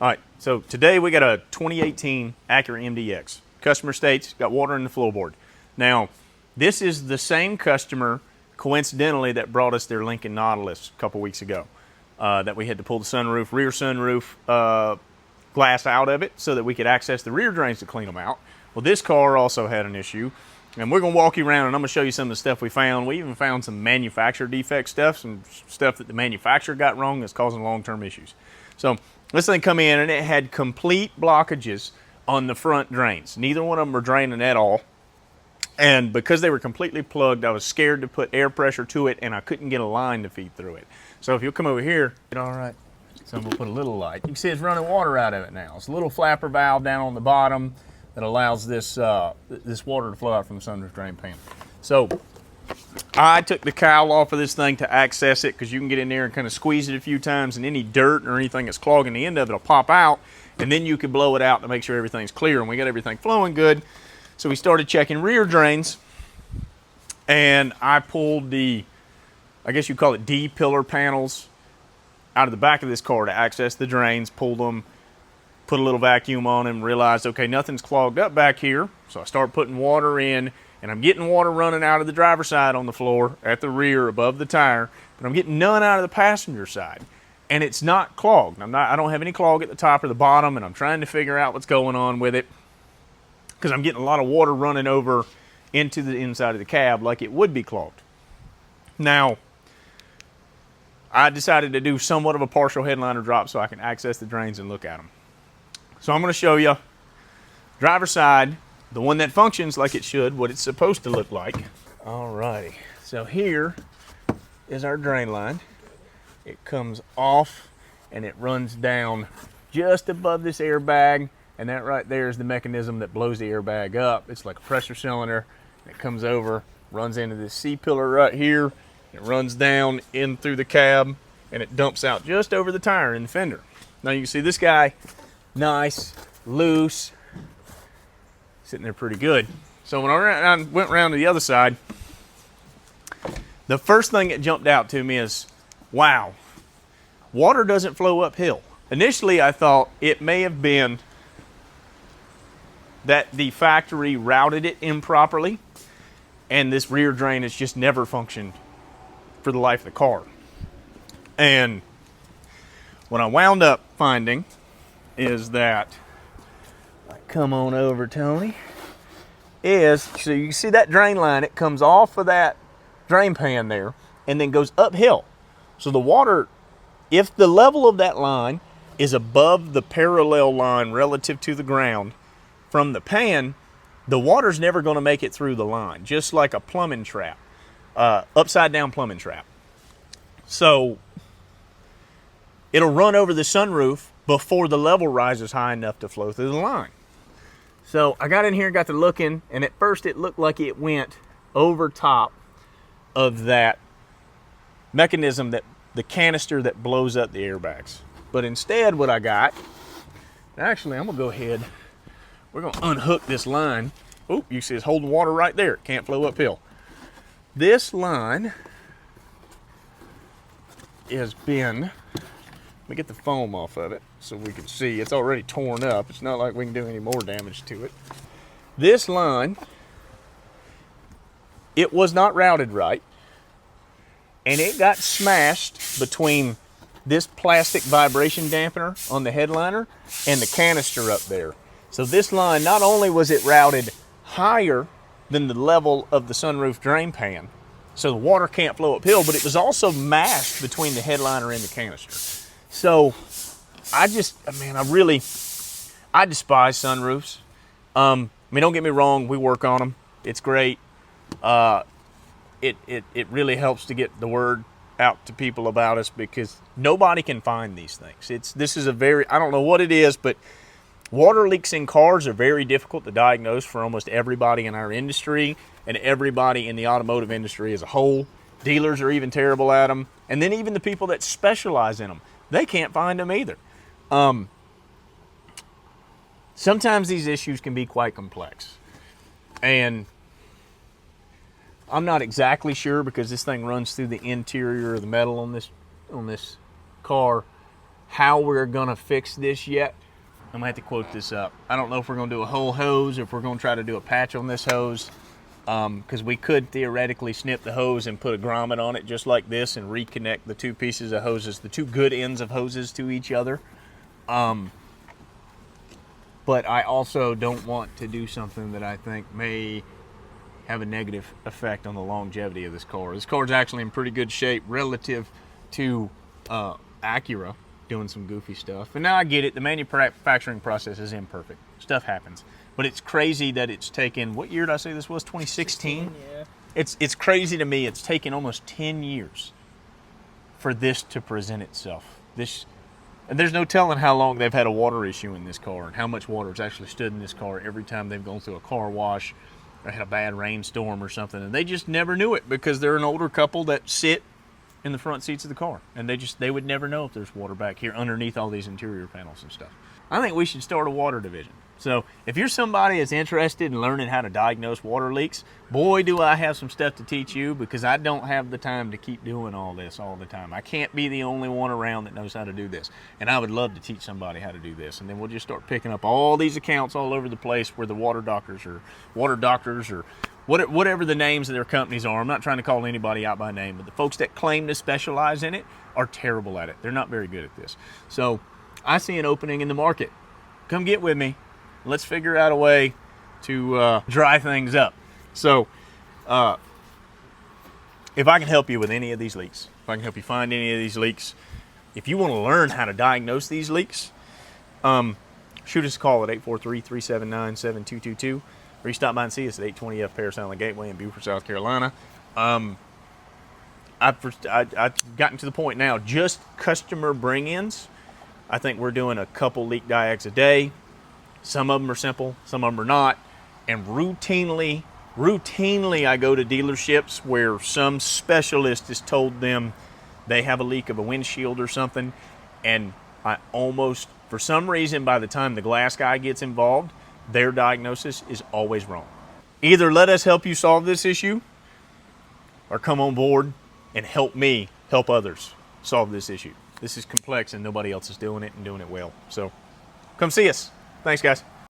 All right, so today we got a 2018 Acura MDX. Customer states got water in the floorboard. Now, this is the same customer, coincidentally, that brought us their Lincoln Nautilus a couple weeks ago. That we had to pull the sunroof, rear sunroof glass out of it so that we could access the rear drains to clean them out. Well, this car also had an issue, and we're going to walk you around and I'm going to show you some of the stuff we found. We even found some manufacturer defect stuff, some stuff that the manufacturer got wrong that's causing long-term issues. So this thing come in and it had complete blockages on the front drains. Neither one of them were draining at all. And because they were completely plugged, I was scared to put air pressure to it and I couldn't get a line to feed through it. So if you'll come over here, all right. So we'll put a little light. You can see it's running water out of it now. It's a little flapper valve down on the bottom that allows this this water to flow out from the sunroof drain pan. So I took the cowl off of this thing to access it because you can get in there and kind of squeeze it a few times and any dirt or anything that's clogging the end of it will pop out, and then you can blow it out to make sure everything's clear, and we got everything flowing good. So we started checking rear drains, and I pulled the, I guess you call it D-pillar panels out of the back of this car to access the drains, pulled them, put a little vacuum on them, realized, okay, nothing's clogged up back here. So I start putting water in, and I'm getting water running out of the driver's side on the floor at the rear above the tire, but I'm getting none out of the passenger side. And it's not clogged. I don't have any clog at the top or the bottom, and I'm trying to figure out what's going on with it because I'm getting a lot of water running over into the inside of the cab like it would be clogged. Now, I decided to do somewhat of a partial headliner drop so I can access the drains and look at them. So I'm going to show you driver's side, the one that functions like it should, what it's supposed to look like. Alrighty, so here is our drain line. It comes off and it runs down just above this airbag, and that right there is the mechanism that blows the airbag up. It's like a pressure cylinder. It comes over, runs into this C-pillar right here. It runs down in through the cab and it dumps out just over the tire in the fender. Now you can see this guy, nice, loose, sitting there pretty good. So when I went around to the other side, the first thing that jumped out to me is, wow, water doesn't flow uphill. Initially I thought it may have been that the factory routed it improperly and this rear drain has just never functioned for the life of the car. And what I wound up finding is that, come on over, Tony, is, so you see that drain line, it comes off of that drain pan there and then goes uphill. So the water, if the level of that line is above the parallel line relative to the ground from the pan, the water's never going to make it through the line, just like a plumbing trap, upside down plumbing trap. So it'll run over the sunroof before the level rises high enough to flow through the line. So I got in here and got to looking, and at first it looked like it went over top of that mechanism, that the canister that blows up the airbags. But instead what I got, actually I'm gonna go ahead, we're gonna unhook this line. Oh, you see it's holding water right there. It can't flow uphill. This line has been, let me get the foam off of it so we can see. It's already torn up. It's not like we can do any more damage to it. This line, it was not routed right, and it got smashed between this plastic vibration dampener on the headliner and the canister up there. So this line, not only was it routed higher than the level of the sunroof drain pan, so the water can't flow uphill, but it was also mashed between the headliner and the canister. So I despise sunroofs. I mean, don't get me wrong, we work on them. It's great. It really helps to get the word out to people about us because nobody can find these things. This is a very, I don't know what it is, but water leaks in cars are very difficult to diagnose for almost everybody in our industry and everybody in the automotive industry as a whole. Dealers are even terrible at them. And then even the people that specialize in them, they can't find them either. Sometimes these issues can be quite complex. And I'm not exactly sure because this thing runs through the interior of the metal on this car. how we're gonna fix this yet. I'm gonna have to quote this up. I don't know if we're gonna do a whole hose or if we're gonna try to do a patch on this hose, because we could theoretically snip the hose and put a grommet on it just like this and reconnect the two pieces of hoses, the two good ends of hoses to each other. But I also don't want to do something that I think may have a negative effect on the longevity of this car. This car is actually in pretty good shape relative to Acura doing some goofy stuff. And now I get it, the manufacturing process is imperfect. Stuff happens. But it's crazy that it's taken, what year did I say this was, 2016? Yeah. It's crazy to me, it's taken almost 10 years for this to present itself. And there's no telling how long they've had a water issue in this car and how much water has actually stood in this car every time they've gone through a car wash or had a bad rainstorm or something. And they just never knew it because they're an older couple that sit in the front seats of the car. And they would never know if there's water back here underneath all these interior panels and stuff. I think we should start a water division. So if you're somebody that's interested in learning how to diagnose water leaks, boy, do I have some stuff to teach you, because I don't have the time to keep doing all this all the time. I can't be the only one around that knows how to do this. And I would love to teach somebody how to do this. And then we'll just start picking up all these accounts all over the place where the water doctors or whatever the names of their companies are. I'm not trying to call anybody out by name, but the folks that claim to specialize in it are terrible at it. They're not very good at this. So I see an opening in the market. Come get with me. Let's figure out a way to dry things up. So if I can help you with any of these leaks, if I can help you find any of these leaks, if you want to learn how to diagnose these leaks, shoot us a call at 843-379-7222, or you stop by and see us at 820 F Paris Island Gateway in Beaufort, South Carolina. I've gotten to the point now, just customer bring-ins. I think we're doing a couple leak diags a day. Some of them are simple, some of them are not. And routinely I go to dealerships where some specialist has told them they have a leak of a windshield or something. And I almost, for some reason, by the time the glass guy gets involved, their diagnosis is always wrong. Either let us help you solve this issue, or come on board and help me help others solve this issue. This is complex and nobody else is doing it and doing it well. So come see us. Thanks, guys.